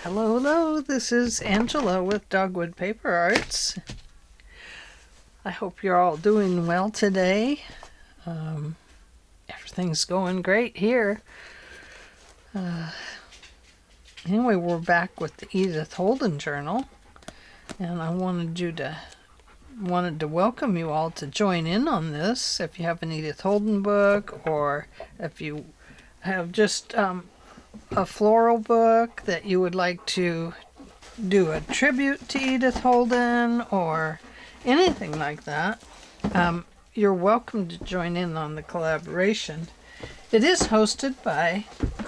Hello, hello, this is Angela with Dogwood Paper Arts. I hope you're all doing well today. Everything's going great here. Anyway, we're back with the Edith Holden Journal, and I wanted to welcome you all to join in on this. If you have an Edith Holden book, or if you have just a floral book that you would like to do a tribute to Edith Holden or anything like that, you're welcome to join in on the collaboration. It is hosted by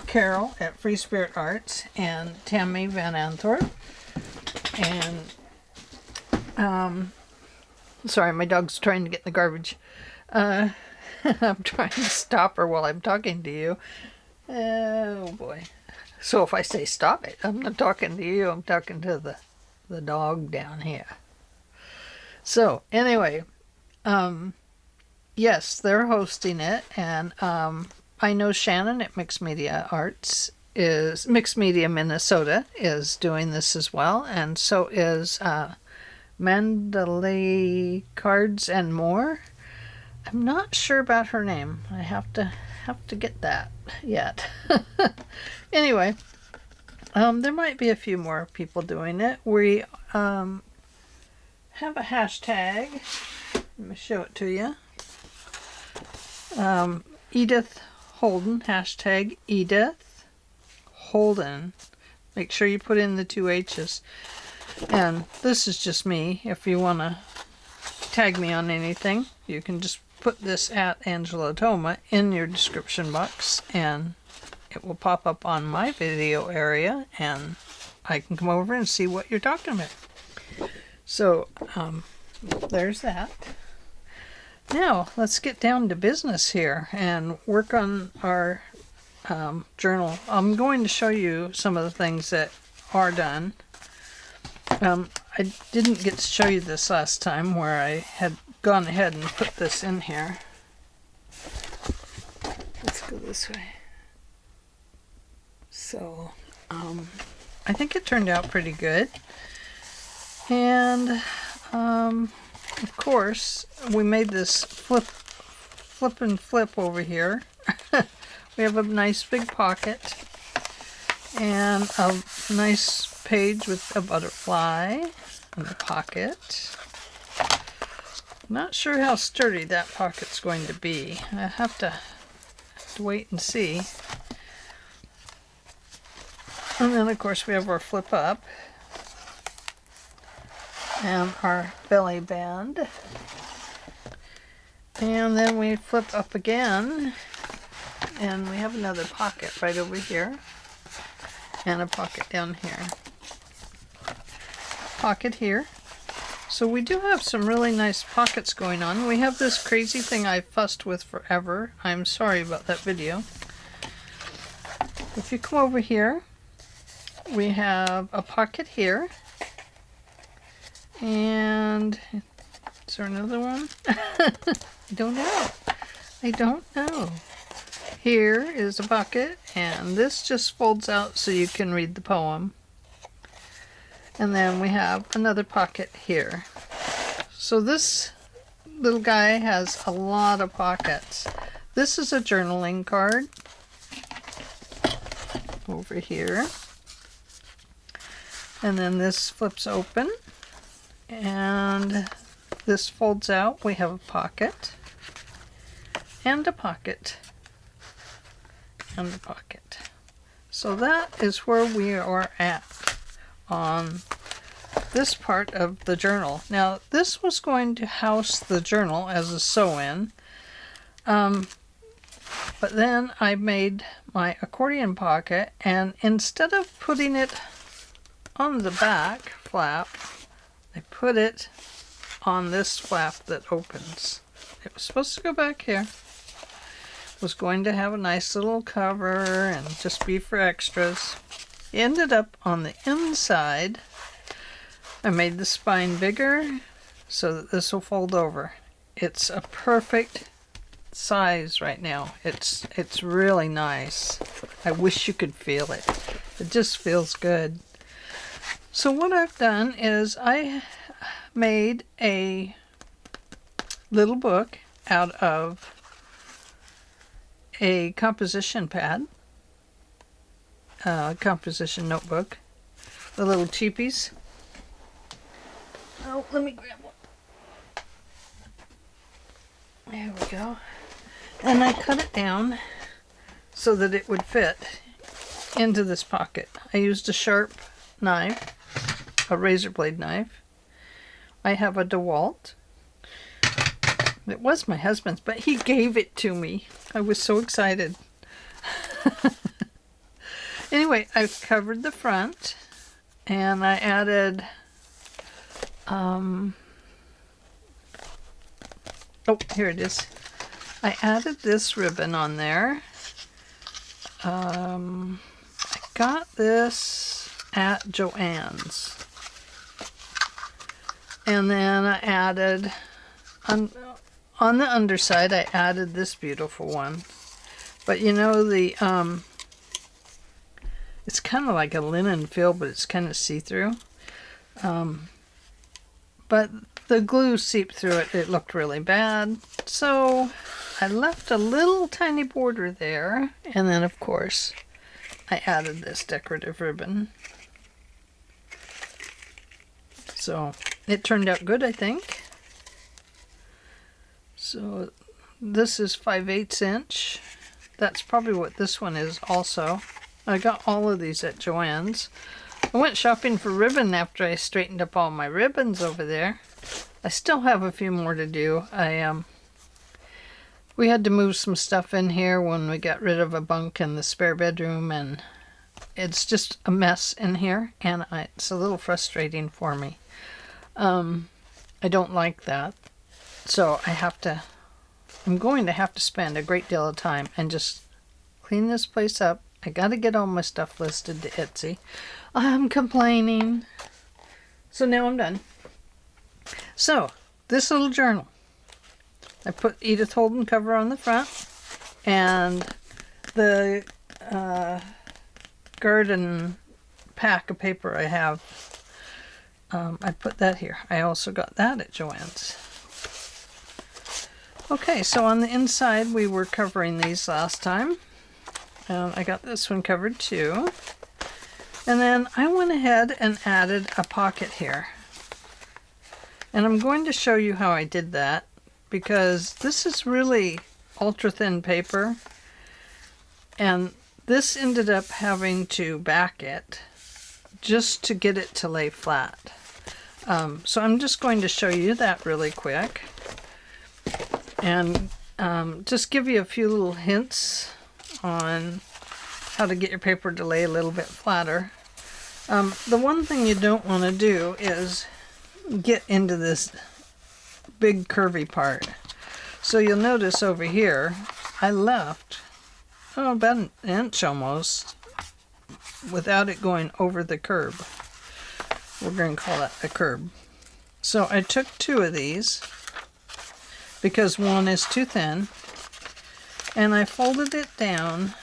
Caryl at Free Spirit Arts and Tammy Van Antwerp. And sorry, my dog's trying to get in the garbage. I'm trying to stop her while I'm talking to you. Oh boy. So if I say stop it, I'm not talking to you, I'm talking to the dog down here. So anyway, yes, they're hosting it, and I know Shannon at Mixed Media Minnesota is doing this as well, and so is Mandalay Cards and More. I'm not sure about her name. I have to get that yet. Anyway, there might be a few more people doing it. We have a hashtag. Let me show it to you. Edith Holden, hashtag Edith Holden. Make sure you put in the 2 H's. And this is just me. If you want to tag me on anything, you can just put this at Angela Thoma in your description box, and it will pop up on my video area, and I can come over and see what you're talking about. So there's that. Now let's get down to business here and work on our journal. I'm going to show you some of the things that are done. I didn't get to show you this last time, where I had gone ahead and put this in here. Let's go this way. So I think it turned out pretty good, and of course we made this flip and flip over here. We have a nice big pocket and a nice page with a butterfly in the pocket. Not sure how sturdy that pocket's going to be. I have to wait and see. And then of course we have our flip up and our belly band. And then we flip up again, and we have another pocket right over here, and a pocket down here. Pocket here. So we do have some really nice pockets going on. We have this crazy thing I fussed with forever. I'm sorry about that video. If you come over here, we have a pocket here. And is there another one? I don't know. Here is a pocket, and this just folds out so you can read the poem. And then we have another pocket here. So this little guy has a lot of pockets. This is a journaling card over here. And then this flips open, and this folds out. We have a pocket and a pocket and a pocket. So that is where we are at on this part of the journal. Now this was going to house the journal as a sew-in, but then I made my accordion pocket, and instead of putting it on the back flap, I put it on this flap that opens. It was supposed to go back here. It was going to have a nice little cover and just be for extras. It ended up on the inside. I made the spine bigger so that this will fold over. It's a perfect size right now. It's really nice. I wish you could feel it. It just feels good. So what I've done is I made a little book out of a composition pad, composition notebook, the little cheapies. Oh, let me grab one. There we go. And I cut it down so that it would fit into this pocket. I used a sharp knife, a razor blade knife. I have a DeWalt. It was my husband's, but he gave it to me. I was so excited. Anyway, I've covered the front, and I added, oh, here it is. I added this ribbon on there. I got this at Joann's. And then I added, on the underside, I added this beautiful one. But you know, the it's kind of like a linen feel, but it's kind of see-through. But the glue seeped through it. It looked really bad. So I left a little tiny border there. And then, of course, I added this decorative ribbon. So it turned out good, I think. So this is 5/8 inch. That's probably what this one is also. I got all of these at Joann's. I went shopping for ribbon after I straightened up all my ribbons over there. I still have a few more to do. We had to move some stuff in here when we got rid of a bunk in the spare bedroom, and it's just a mess in here, and it's a little frustrating for me. I don't like that. So I'm going to have to spend a great deal of time and just clean this place up. I gotta get all my stuff listed to Etsy. I'm complaining. So now I'm done. So, this little journal. I put Edith Holden cover on the front, and the garden pack of paper I have, I put that here. I also got that at Joann's. Okay, so on the inside we were covering these last time. I got this one covered too. And then I went ahead and added a pocket here. And I'm going to show you how I did that, because this is really ultra thin paper. And this ended up having to back it just to get it to lay flat. So I'm just going to show you that really quick. And just give you a few little hints on how to get your paper to lay a little bit flatter. The one thing you don't want to do is get into this big curvy part. So you'll notice over here, I left about an inch almost without it going over the curb. We're going to call that a curb. So I took 2 of these because one is too thin, and I folded it down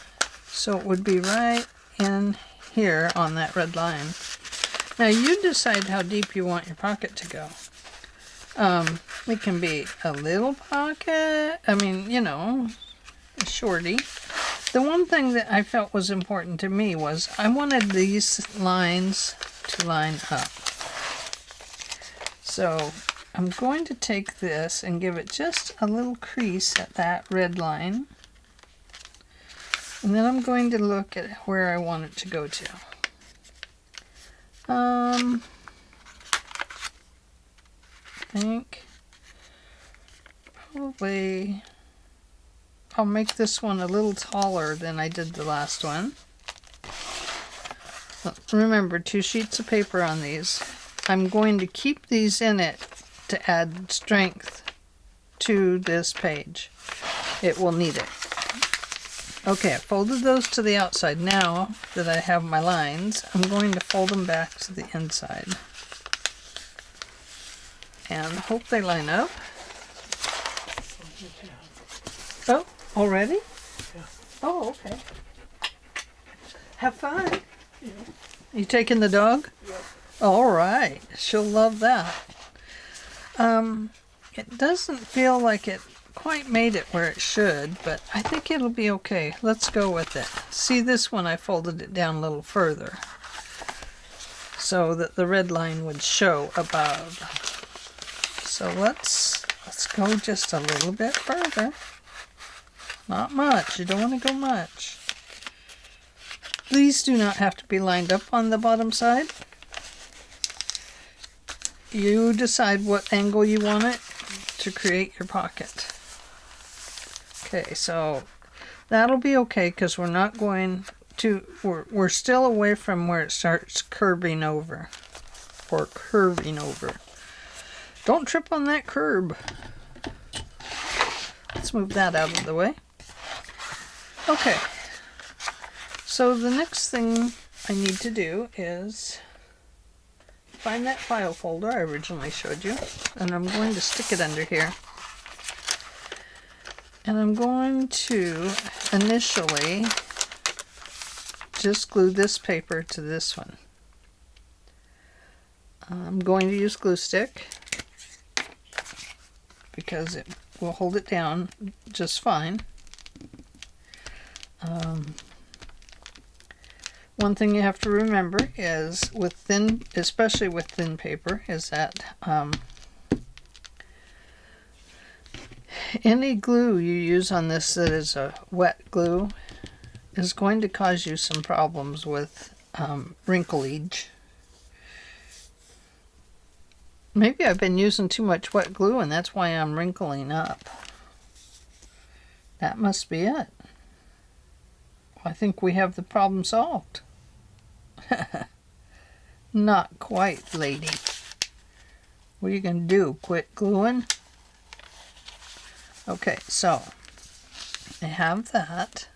so it would be right in here on that red line. Now you decide how deep you want your pocket to go. It can be a little pocket, I mean, you know, a shorty. The one thing that I felt was important to me was I wanted these lines to line up. So I'm going to take this and give it just a little crease at that red line. And then I'm going to look at where I want it to go to. I think probably I'll make this one a little taller than I did the last one. Remember, 2 sheets of paper on these. I'm going to keep these in it to add strength to this page. It will need it. Okay, I folded those to the outside. Now that I have my lines, I'm going to fold them back to the inside. And hope they line up. Oh, already? Yeah. Oh, okay. Have fun. Yeah. You taking the dog? Yeah. All right, she'll love that. It doesn't feel like it quite made it where it should, but I think it'll be okay. Let's go with it. See, this one I folded it down a little further so that the red line would show above. So let's go just a little bit further. Not much. You don't want to go much. These do not have to be lined up on the bottom side. You decide what angle you want it to create your pocket. Okay, so that'll be okay because we're not going to, we're still away from where it starts curving over, or curving over. Don't trip on that curb. Let's move that out of the way. Okay, so the next thing I need to do is find that file folder I originally showed you, and I'm going to stick it under here. And I'm going to initially just glue this paper to this one. I'm going to use glue stick because it will hold it down just fine. One thing you have to remember is with thin, especially with thin paper, is that any glue you use on this that is a wet glue is going to cause you some problems with wrinkleage. Maybe I've been using too much wet glue and that's why I'm wrinkling up. That must be it. I think we have the problem solved. Not quite, lady. What are you going to do? Quit gluing? Okay, so I have that.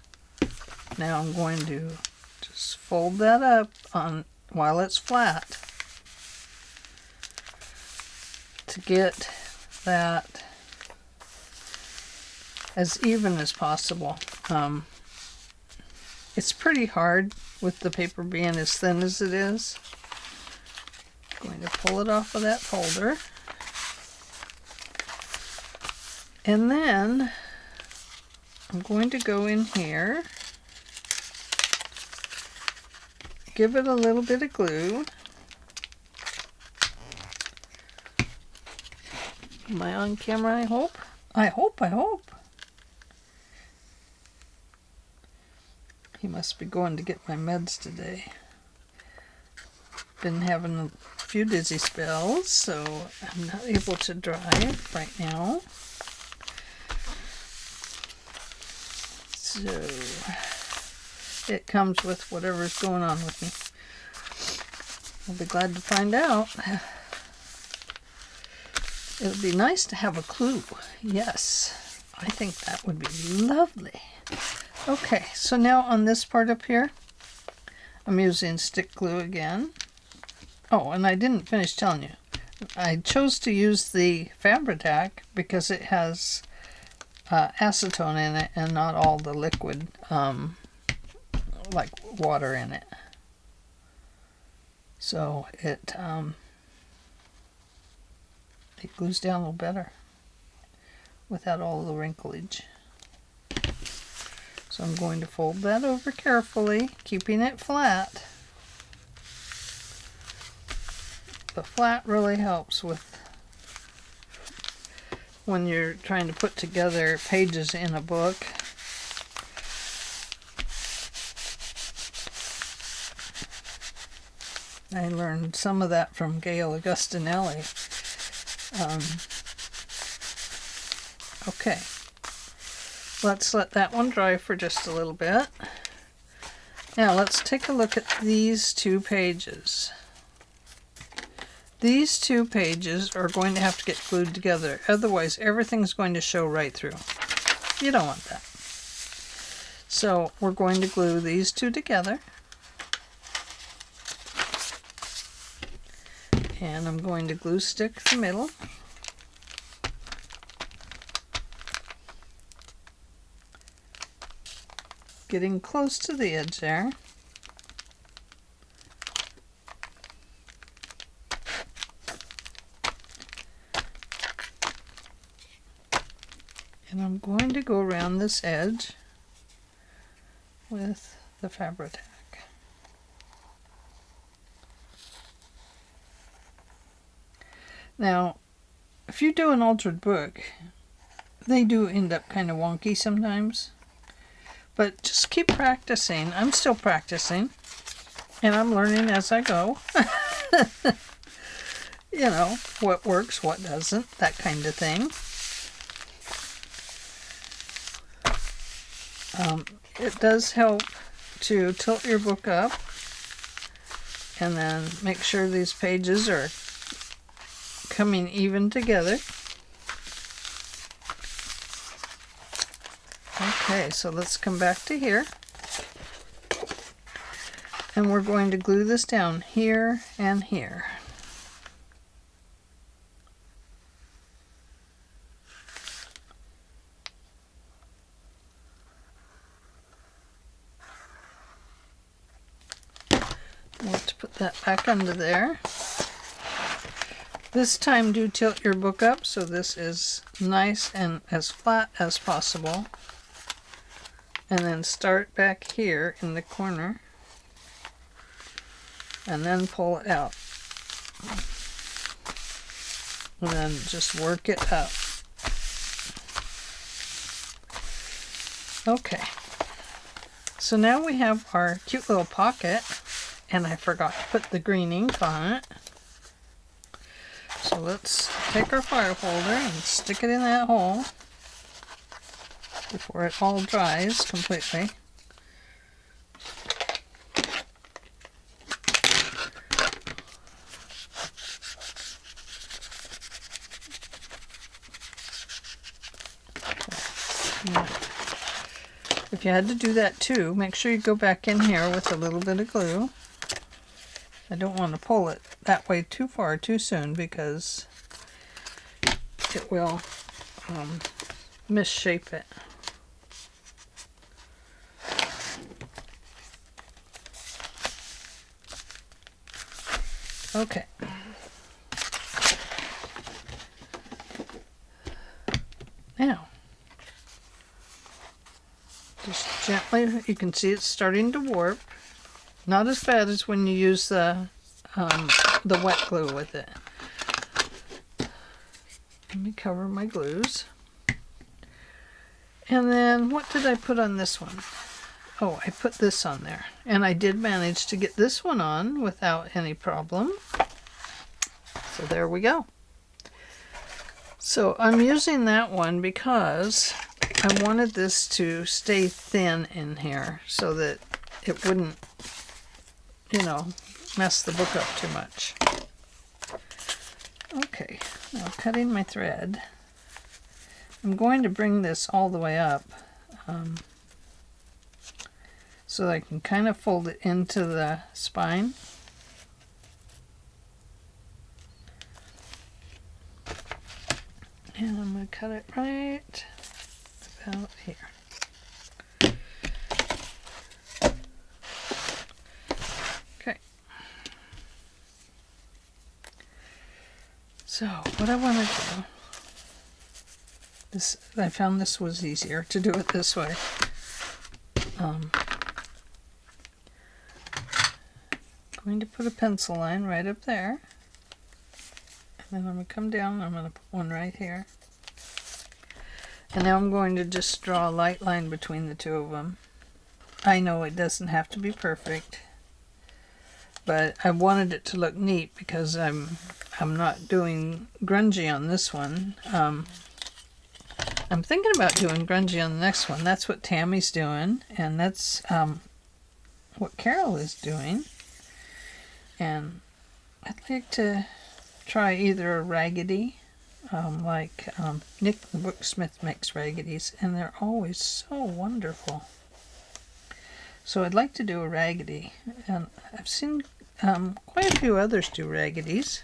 Now I'm going to just fold that up on while it's flat to get that as even as possible. It's pretty hard with the paper being as thin as it is. I'm going to pull it off of that folder. And then I'm going to go in here, give it a little bit of glue. Am I on camera, I hope? I hope. He must be going to get my meds today. Been having a few dizzy spells, so I'm not able to drive right now. So it comes with whatever's going on with me. I'll be glad to find out. It would be nice to have a clue. Yes, I think that would be lovely. Okay, so now on this part up here, I'm using stick glue again. Oh, and I didn't finish telling you. I chose to use the Fabri-Tac because it has acetone in it and not all the liquid like water in it. So it glues down a little better without all the wrinkleage. So I'm going to fold that over carefully, keeping it flat. The flat really helps with when you're trying to put together pages in a book. I learned some of that from Gail Augustinelli. Okay. Let's let that one dry for just a little bit. Now let's take a look at these two pages. These two pages are going to have to get glued together, otherwise everything's going to show right through. You don't want that. So we're going to glue these two together. And I'm going to glue stick the middle. Getting close to the edge there. And I'm going to go around this edge with the Fabri-Tac. Now, if you do an altered book, they do end up kind of wonky sometimes. But just keep practicing. I'm still practicing. And I'm learning as I go. You know, what works, what doesn't, that kind of thing. It does help to tilt your book up and then make sure these pages are coming even together. Okay, so let's come back to here. And we're going to glue this down here and here. Let's put that back under there. This time do tilt your book up so this is nice and as flat as possible. And then start back here in the corner. And then pull it out. And then just work it up. Okay. So now we have our cute little pocket. And I forgot to put the green ink on it. So let's take our file folder and stick it in that hole before it all dries completely. If you had to do that too, make sure you go back in here with a little bit of glue. I don't want to pull it that way too far too soon because it will misshape it. Okay. Now, just gently, you can see it's starting to warp. Not as bad as when you use the wet glue with it. Let me cover my glues. And then what did I put on this one? Oh, I put this on there. And I did manage to get this one on without any problem. So there we go. So I'm using that one because I wanted this to stay thin in here so that it wouldn't, you know, mess the book up too much. Okay, now cutting my thread. I'm going to bring this all the way up so that I can kind of fold it into the spine. And I'm going to cut it right about here. Okay. So what I want to do, I found this was easier to do it this way. Going to put a pencil line right up there. And then I'm going to come down, I'm going to put one right here. And now I'm going to just draw a light line between the two of them. I know it doesn't have to be perfect, but I wanted it to look neat because I'm not doing grungy on this one. I'm thinking about doing grungy on the next one. That's what Tammy's doing, and that's what Caryl is doing. And I'd like to try either a raggedy, like Nick the Booksmith makes raggeties, and they're always so wonderful. So I'd like to do a raggedy, and I've seen quite a few others do raggeties,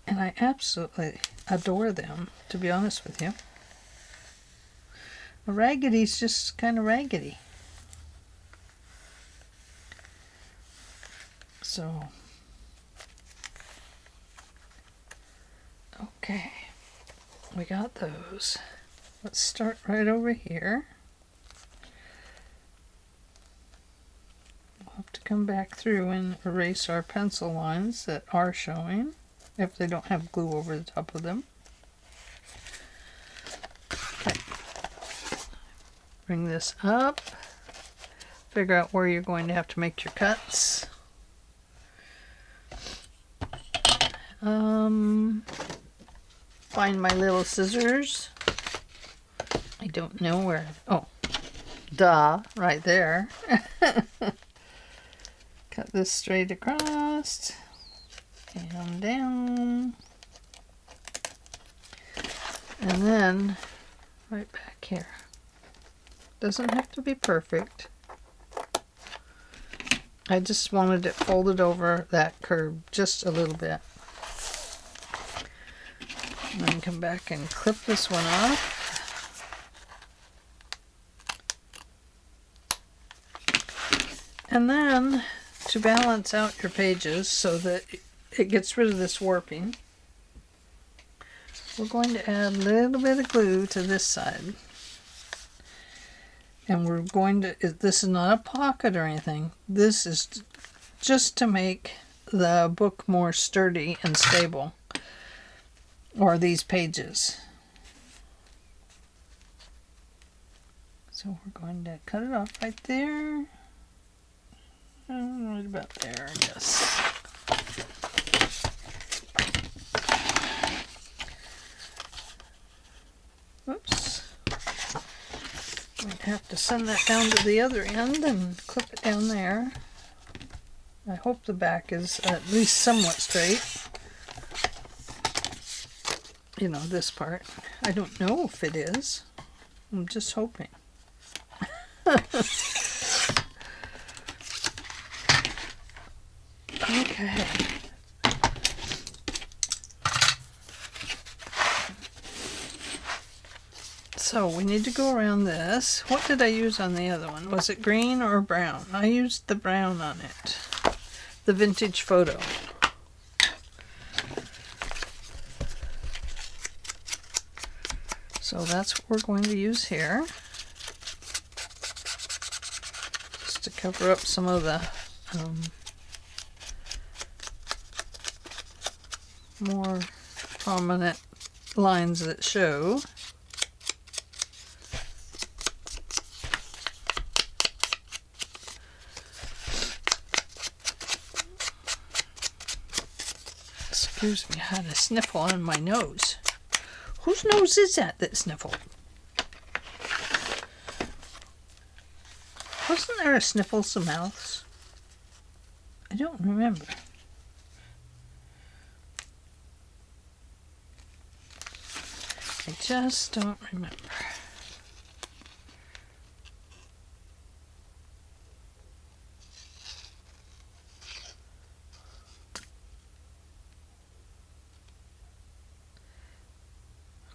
and I absolutely adore them, to be honest with you. A raggedy's just kind of raggedy. So, okay, we got those. let's start right over here. We'll have to come back through and erase our pencil lines that are showing, if they don't have glue over the top of them. Okay. Bring this up. Figure out where you're going to have to make your cuts. Find my little scissors. I don't know where. Oh, duh, right there. Cut this straight across and down. And then right back here. Doesn't have to be perfect. I just wanted it folded over that curve just a little bit. And then come back and clip this one off. And then to balance out your pages so that it gets rid of this warping, we're going to add a little bit of glue to this side. And we're going to, this is not a pocket or anything. This is just to make the book more sturdy and stable. Or these pages. So we're going to cut it off right there. Right about there, I guess. Oops. Might have to send that down to the other end and clip it down there. I hope the back is at least somewhat straight. You know, this part. I don't know if it is. I'm just hoping. Okay. So we need to go around this. What did I use on the other one? Was it green or brown? I used the brown on it. The vintage photo. So that's what we're going to use here. Just to cover up some of the more prominent lines that show. Excuse me, I had a sniffle on my nose. Whose nose is that sniffled? Wasn't there a snifflesome mouse? I don't remember. I just don't remember.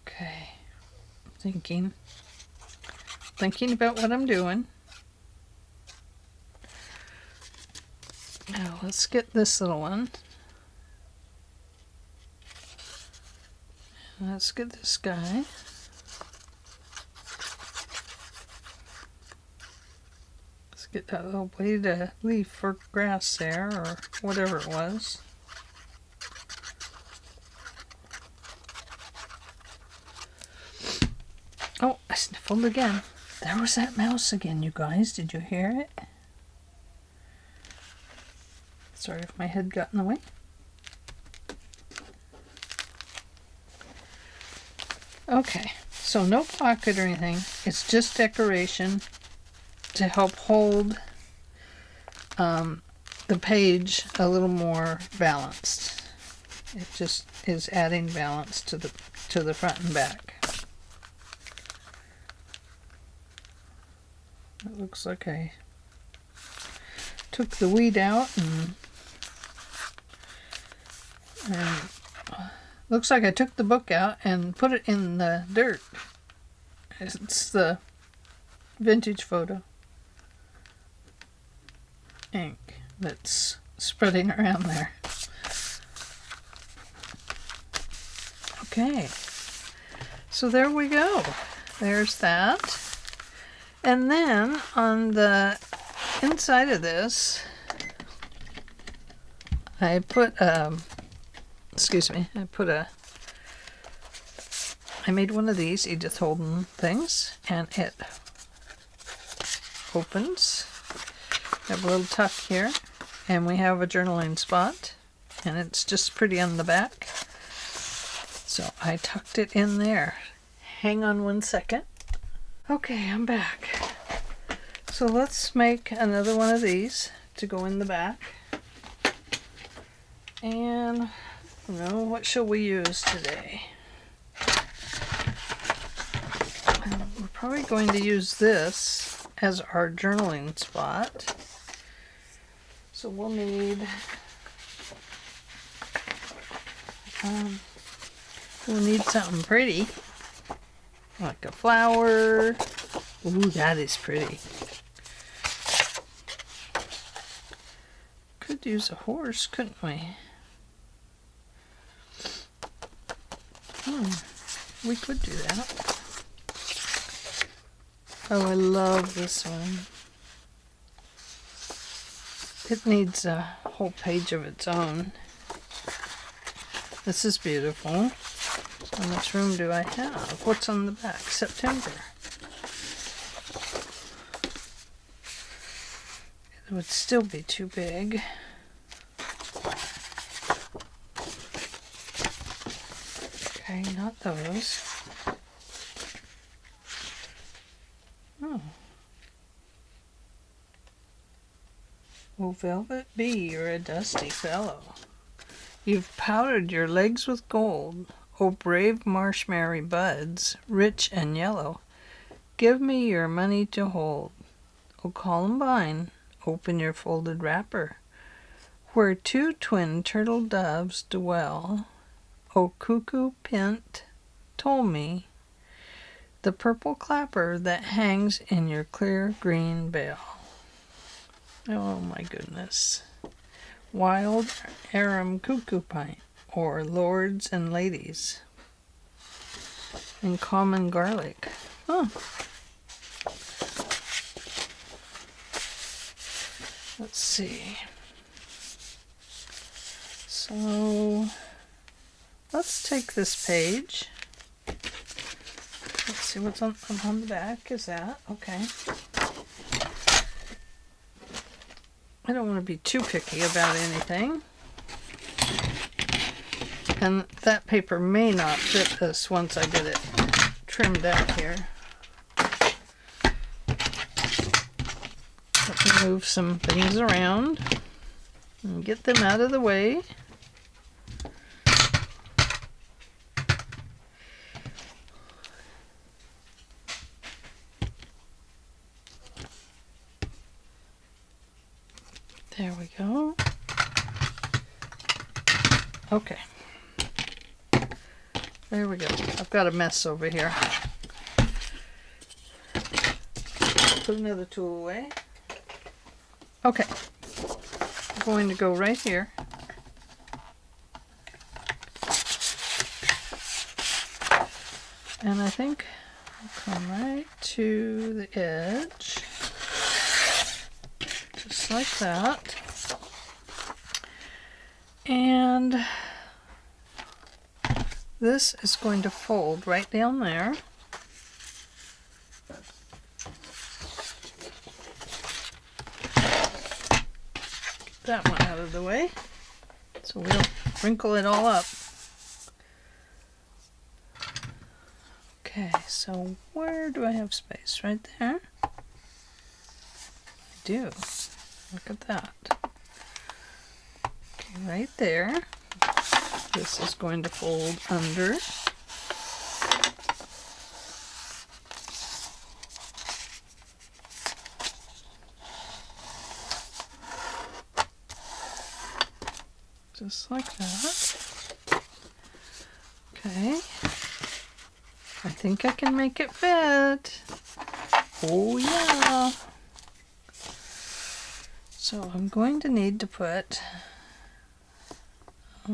Okay, thinking about what I'm doing. Now let's get this little one. Let's get this guy. Let's get that little blade of leaf for grass there, or whatever it was. Oh, I sniffled again. There was that mouse again, you guys. Did you hear it? Sorry if my head got in the way. Okay, so no pocket or anything. It's just decoration to help hold the page a little more balanced. It just is adding balance to the front and back. It looks like I took the weed out and looks like I took the book out and put it in the dirt. It's the vintage photo ink that's spreading around there. Okay, so there we go. there's that. And then on the inside of this, I put I made one of these Edith Holden things, and it opens. I have a little tuck here, and we have a journaling spot, and it's just pretty on the back. So I tucked it in there. Hang on one second. Okay, I'm back. So let's make another one of these to go in the back. And what shall we use today? We're probably going to use this as our journaling spot. So we'll need something pretty, like a flower. Ooh, that is pretty. Could use a horse, couldn't we? We could do that. Oh, I love this one. It needs a whole page of its own. This is beautiful. How much room do I have? What's on the back? September. It would still be too big. Okay, not those. Oh. Oh, velvet bee, you're a dusty fellow. You've powdered your legs with gold, O brave marshberry buds, rich and yellow. Give me your money to hold. O columbine, open your folded wrapper, where two twin turtle doves dwell. O cuckoo pint, told me, the purple clapper that hangs in your clear green bell. Oh my goodness. Wild arum cuckoo pint, or lords and ladies, and common garlic. Oh. Let's see. So let's take this page. Let's see what's on the back. Is that okay? I don't want to be too picky about anything. And that paper may not fit this once I get it trimmed out here. Let me move some things around and get them out of the way. There we go. Okay. There we go. I've got a mess over here. Put another tool away. Okay. I'm going to go right here. And I think I'll come right to the edge. Just like that. And this is going to fold right down there. Get that one out of the way. So we'll wrinkle it all up. Okay, so where do I have space? Right there? I do. Look at that. Okay, right there. This is going to fold under. Just like that. Okay. I think I can make it fit. Oh yeah. So I'm going to need to put I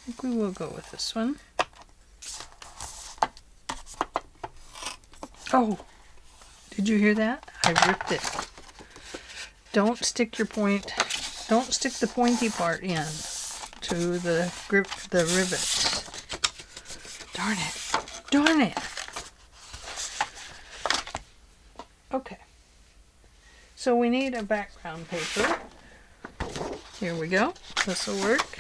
think we will go with this one. Oh, did you hear that? I ripped it. Don't stick the pointy part in to the rivets. Darn it. Darn it. Okay. So we need a background paper. Here we go. This will work.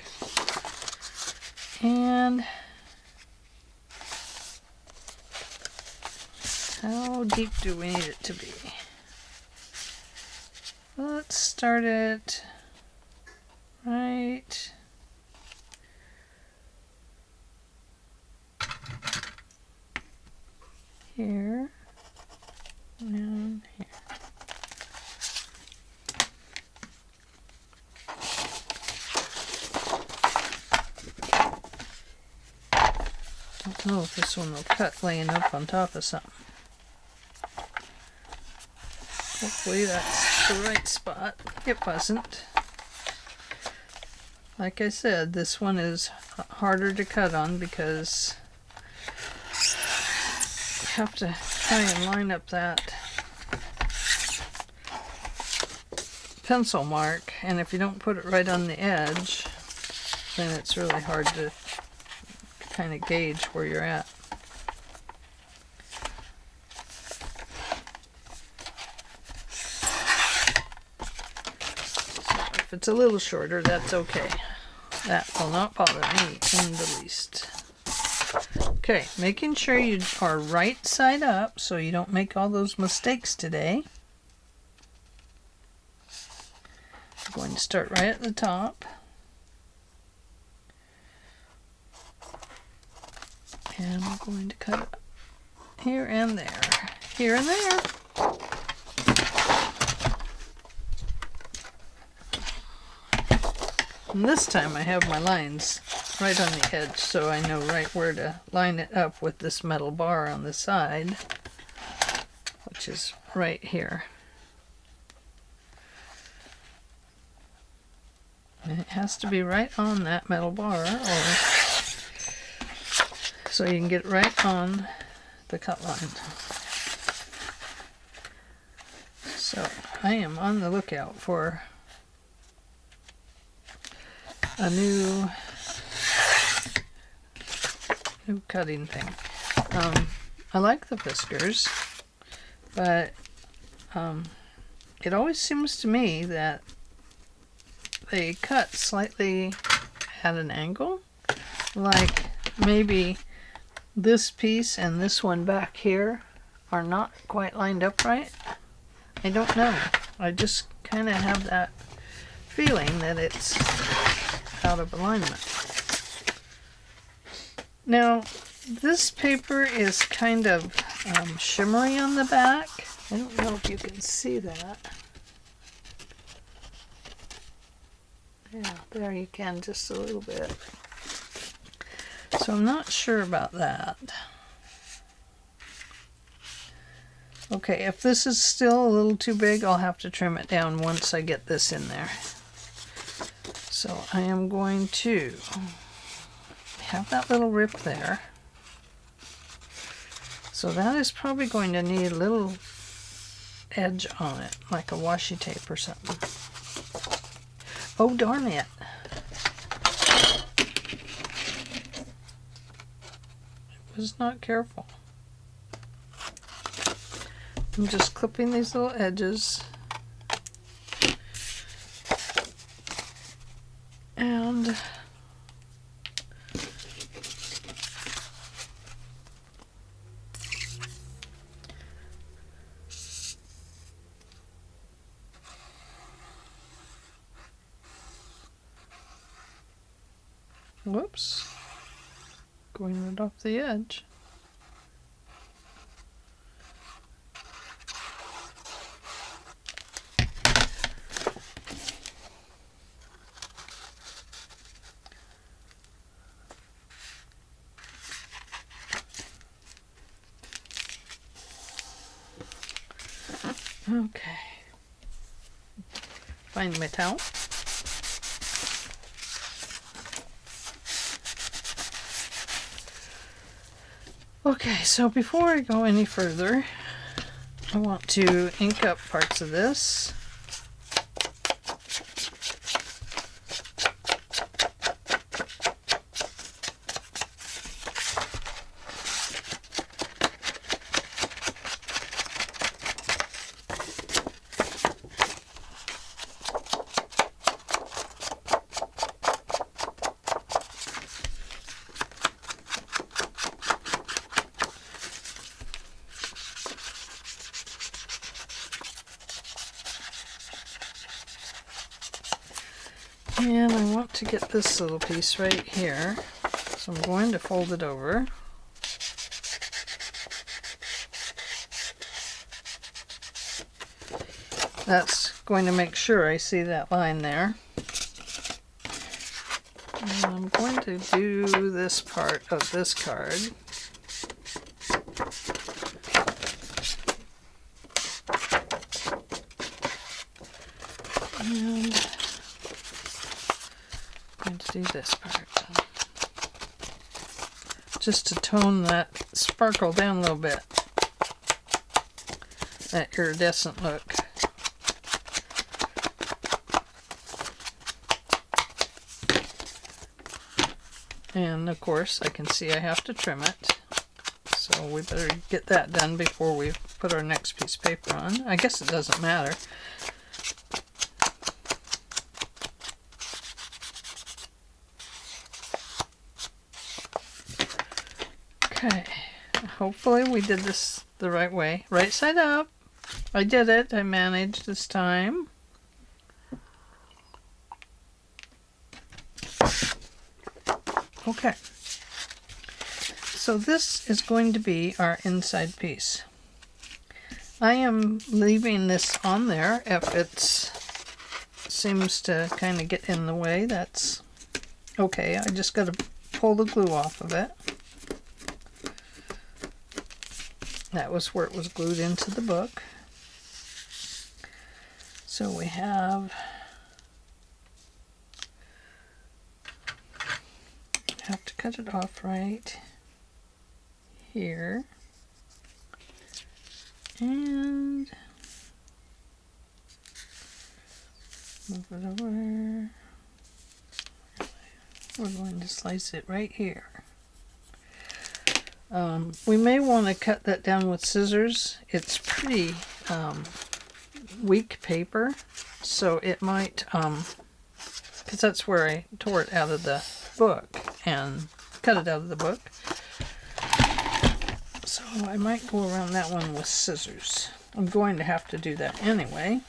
And how deep do we need it to be? Let's start it right here and here. I don't know if this one will cut laying up on top of something. Hopefully that's the right spot. It wasn't. Like I said, this one is harder to cut on because you have to try and line up that pencil mark, and if you don't put it right on the edge, then it's really hard to kind of gauge where you're at. If it's a little shorter, that's okay. That will not bother me in the least. Okay, making sure you are right side up so you don't make all those mistakes today. I'm going to start right at the top. And I'm going to cut it here and there. Here and there. And this time I have my lines right on the edge, so I know right where to line it up with this metal bar on the side, which is right here. And it has to be right on that metal bar, or so you can get right on the cut line. So I am on the lookout for a new cutting thing. I like the whiskers, but it always seems to me that they cut slightly at an angle, like maybe this piece and this one back here are not quite lined up right. I don't know. I just kind of have that feeling that it's out of alignment. Now, this paper is kind of shimmery on the back. I don't know if you can see that. Yeah, there you can just a little bit. So I'm not sure about that. Okay, if this is still a little too big, I'll have to trim it down once I get this in there. So I am going to have that little rip there. So that is probably going to need a little edge on it, like a washi tape or something. Oh, darn it. I was not careful. I'm just clipping these little edges. And whoops, going right off the edge. Okay, find my towel. Okay, so before I go any further, I want to ink up parts of this. And I want to get this little piece right here, so I'm going to fold it over. That's going to make sure I see that line there. And I'm going to do this part of this card. And do this part just to tone that sparkle down a little bit, that iridescent look. And of course I can see I have to trim it, so we better get that done before we put our next piece of paper on. I guess it doesn't matter. Okay, hopefully we did this the right way. Right side up. I did it. I managed this time. Okay. So this is going to be our inside piece. I am leaving this on there. If it seems to kind of get in the way, that's okay. I just got to pull the glue off of it. That was where it was glued into the book. So we have to cut it off right here. And move it over. We're going to slice it right here. We may want to cut that down with scissors. It's pretty weak paper, so it might, because that's where I tore it out of the book and cut it out of the book. So I might go around that one with scissors. I'm going to have to do that anyway.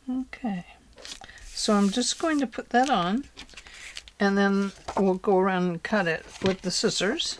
Okay, so I'm just going to put that on, and then we'll go around and cut it with the scissors.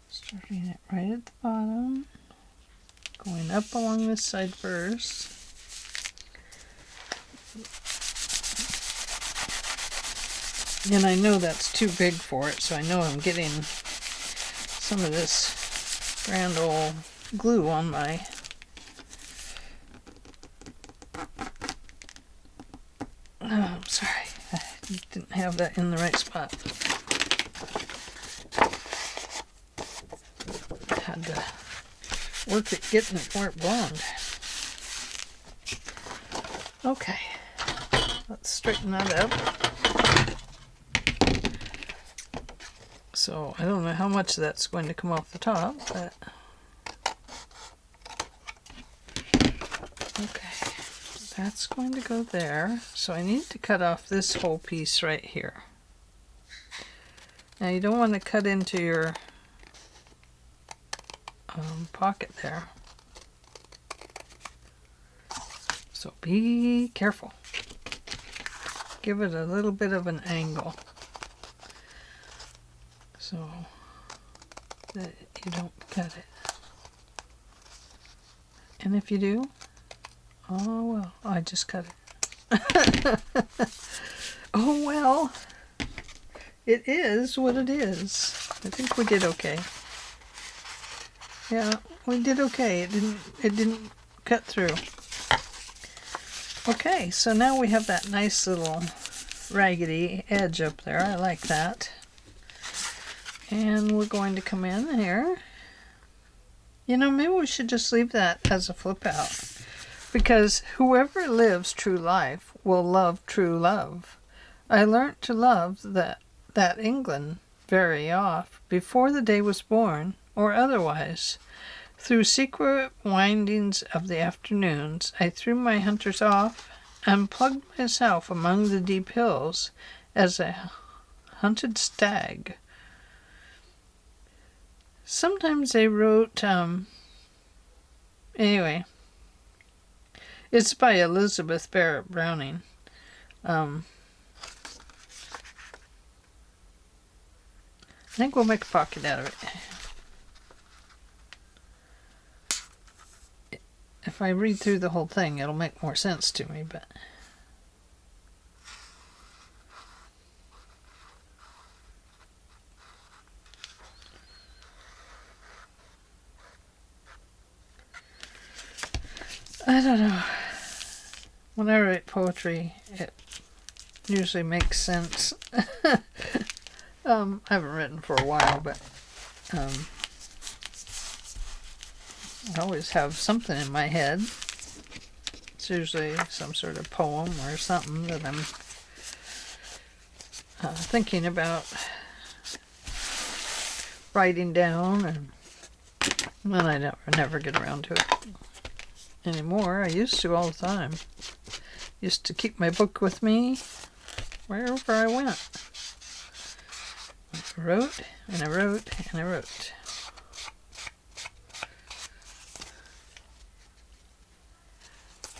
Starting it right at the bottom, going up along this side first. And I know that's too big for it, so I know I'm getting some of this grand old glue on my I'm sorry, I didn't have that in the right spot. Had to work at getting it where it belonged. Okay, let's straighten that up. So I don't know how much that's going to come off the top, but okay, that's going to go there. So I need to cut off this whole piece right here. Now you don't want to cut into your pocket there. So be careful. Give it a little bit of an angle so that you don't cut it. And if you do, oh well, I just cut it. Oh well, it is what it is. I think we did okay. Yeah, we did okay. It didn't cut through. Okay, so now we have that nice little raggedy edge up there. I like that. And we're going to come in here. You know, maybe we should just leave that as a flip out. Because whoever lives true life will love true love. I learnt to love that England very oft, before the day was born, or otherwise. Through secret windings of the afternoons, I threw my hunters off, and plugged myself among the deep hills as a hunted stag. Sometimes they wrote, anyway, it's by Elizabeth Barrett Browning. I think we'll make a pocket out of it. If I read through the whole thing, it'll make more sense to me, but... I don't know. When I write poetry, it usually makes sense. I haven't written for a while, but I always have something in my head. It's usually some sort of poem or something that I'm thinking about writing down, and then I never get around to it anymore. I used to all the time. Used to keep my book with me wherever I went. I wrote, and I wrote, and I wrote.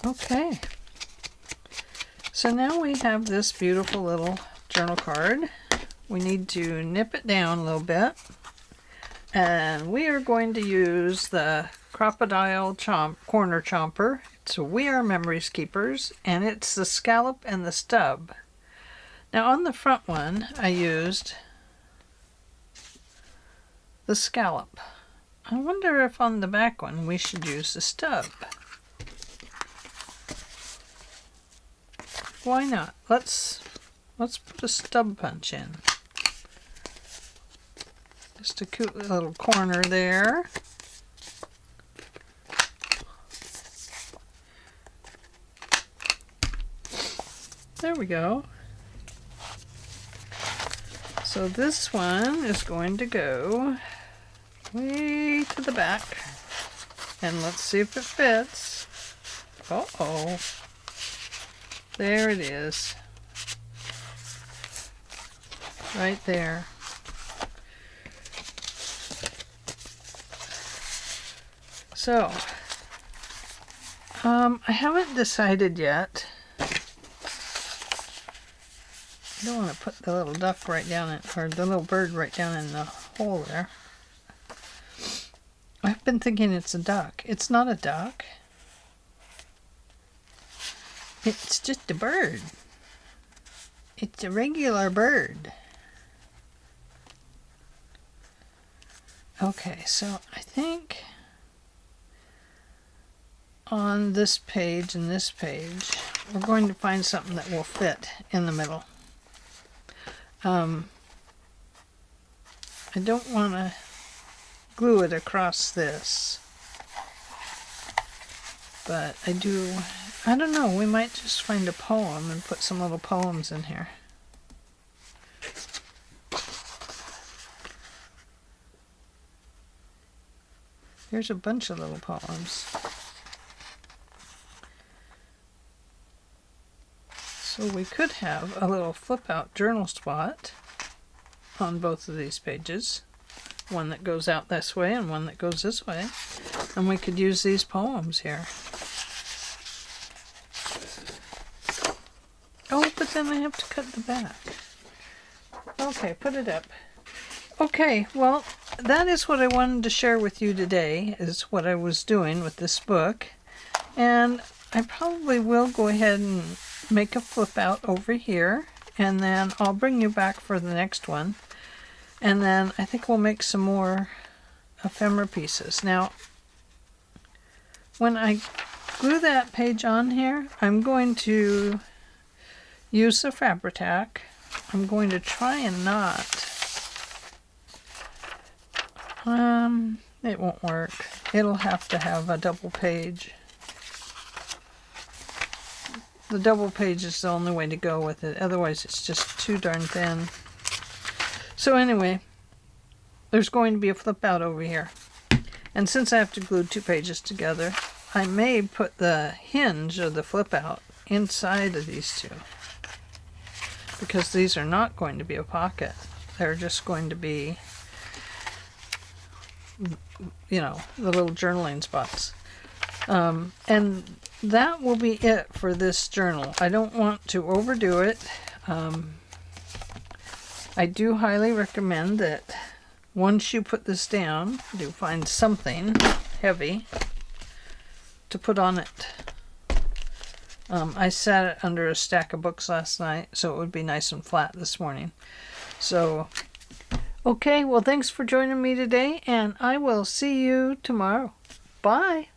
Okay. So now we have this beautiful little journal card. We need to nip it down a little bit. And we are going to use the Crocodile Corner Chomper. It's We Are Memories Keepers, and it's the scallop and the stub. Now on the front one, I used the scallop. I wonder if on the back one we should use the stub. Why not? Let's put a stub punch in. Just a cute little corner there. There we go. So this one is going to go way to the back. And let's see if it fits. Uh-oh. There it is. Right there. So, I haven't decided yet. I don't want to put the little duck right down in, or the little bird right down in the hole there. I've been thinking it's a duck. It's not a duck. It's just a bird. It's a regular bird. Okay, so I think on this page and this page, we're going to find something that will fit in the middle. I don't want to glue it across this, but I don't know, we might just find a poem and put some little poems in here. Here's a bunch of little poems. So we could have a little flip out journal spot on both of these pages. one that goes out this way and one that goes this way. And we could use these poems here. Oh, but then I have to cut the back. Okay, put it up. Okay, well, that is what I wanted to share with you today, is what I was doing with this book. And I probably will go ahead and make a flip out over here, and then I'll bring you back for the next one. And then I think we'll make some more ephemera pieces. Now, when I glue that page on here, I'm going to use the Fabri-Tac. I'm going to try and not. It won't work. It'll have to have a double page. The double page is the only way to go with it. Otherwise, it's just too darn thin. So anyway, there's going to be a flip out over here. And since I have to glue 2 pages together, I may put the hinge of the flip out inside of these 2. Because these are not going to be a pocket. They're just going to be, you know, the little journaling spots. And that will be it for this journal. I don't want to overdo it. I do highly recommend that once you put this down, you find something heavy to put on it. I sat it under a stack of books last night, so it would be nice and flat this morning. So, okay, well, thanks for joining me today, and I will see you tomorrow. Bye.